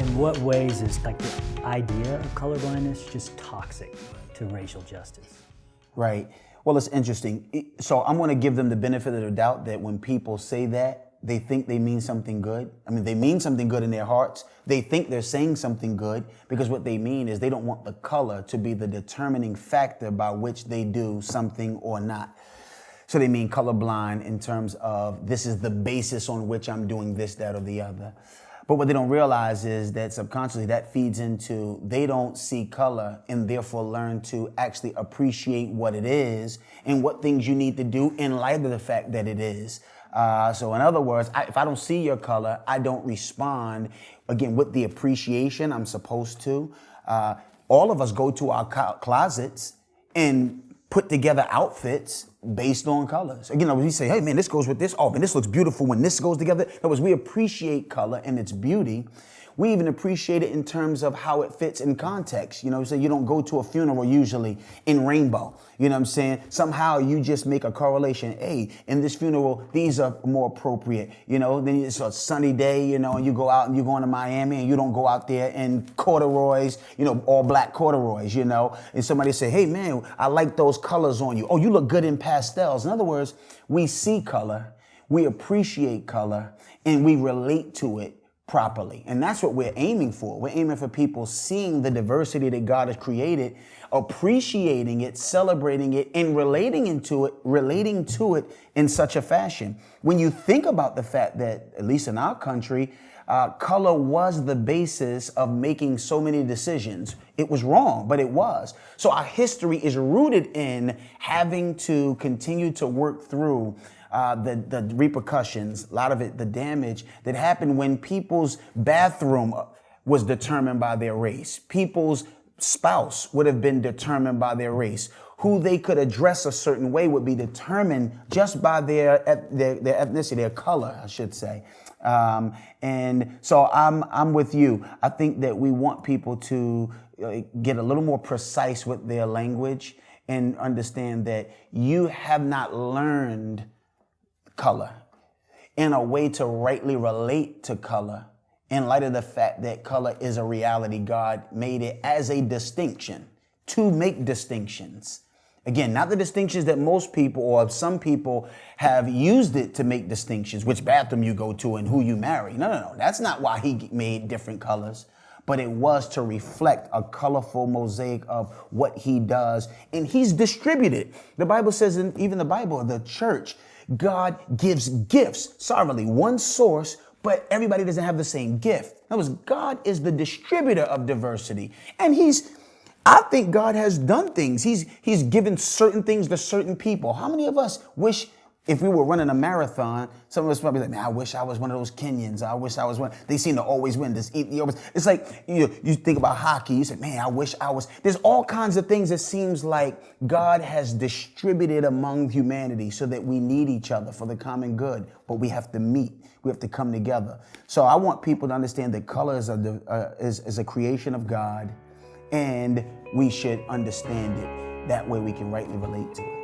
In what ways is like the idea of colorblindness just toxic to racial justice? Right. Well, it's interesting. So I'm going to give them the benefit of the doubt that when people say that, they think they mean something good. I mean, they mean something good in their hearts. They think they're saying something good because what they mean is they don't want the color to be the determining factor by which they do something or not. So they mean colorblind in terms of this is the basis on which I'm doing this, that, or the other. But what they don't realize is that subconsciously that feeds into they don't see color and therefore learn to actually appreciate what it is and what things you need to do in light of the fact that it is. So in other words, if I don't see your color, I don't respond, again, with the appreciation I'm supposed to. All of us go to our closets and put together outfits based on colors. Again, we say, hey man, this goes with this. Oh man, this looks beautiful when this goes together. In other words, we appreciate color and its beauty. We even appreciate it in terms of how it fits in context. You know, so you don't go to a funeral usually in rainbow. You know what I'm saying? Somehow you just make a correlation. Hey, in this funeral, these are more appropriate. You know, then it's a sunny day, you know, and you go out and you're going to Miami and you don't go out there in corduroys, you know, all black corduroys, you know, and somebody say, hey man, I like those colors on you. Oh, you look good in pastels. In other words, we see color, we appreciate color, and we relate to it properly. And that's what we're aiming for. We're aiming for people seeing the diversity that God has created, appreciating it, celebrating it, and relating to it in such a fashion. When you think about the fact that, at least in our country, color was the basis of making so many decisions. It was wrong, but it was. So our history is rooted in having to continue to work through the repercussions, a lot of it, the damage that happened when people's bathroom was determined by their race. People's spouse would have been determined by their race. Who they could address a certain way would be determined just by their ethnicity, their color, I should say. And so I'm with you. I think that we want people to get a little more precise with their language and understand that you have not learned color in a way to rightly relate to color in light of the fact that color is a reality. God made it as a distinction to make distinctions. Again, not the distinctions that most people or some people have used it to make distinctions, which bathroom you go to and who you marry. No. That's not why he made different colors. But it was to reflect a colorful mosaic of what he does. And he's distributed. The Bible says, in even the Bible, the church, God gives gifts, sovereignly, one source, but everybody doesn't have the same gift. In other words, God is the distributor of diversity. And I think God has done things. He's given certain things to certain people. How many of us wish if we were running a marathon, some of us probably like, man, I wish I was one of those Kenyans. I wish I was one. They seem to always win. This Ethiopians. It's like you think about hockey. You say, man, I wish I was. There's all kinds of things. It seems like God has distributed among humanity so that we need each other for the common good. But we have to meet. We have to come together. So I want people to understand that color is a creation of God, and we should understand it. That way we can rightly relate to it.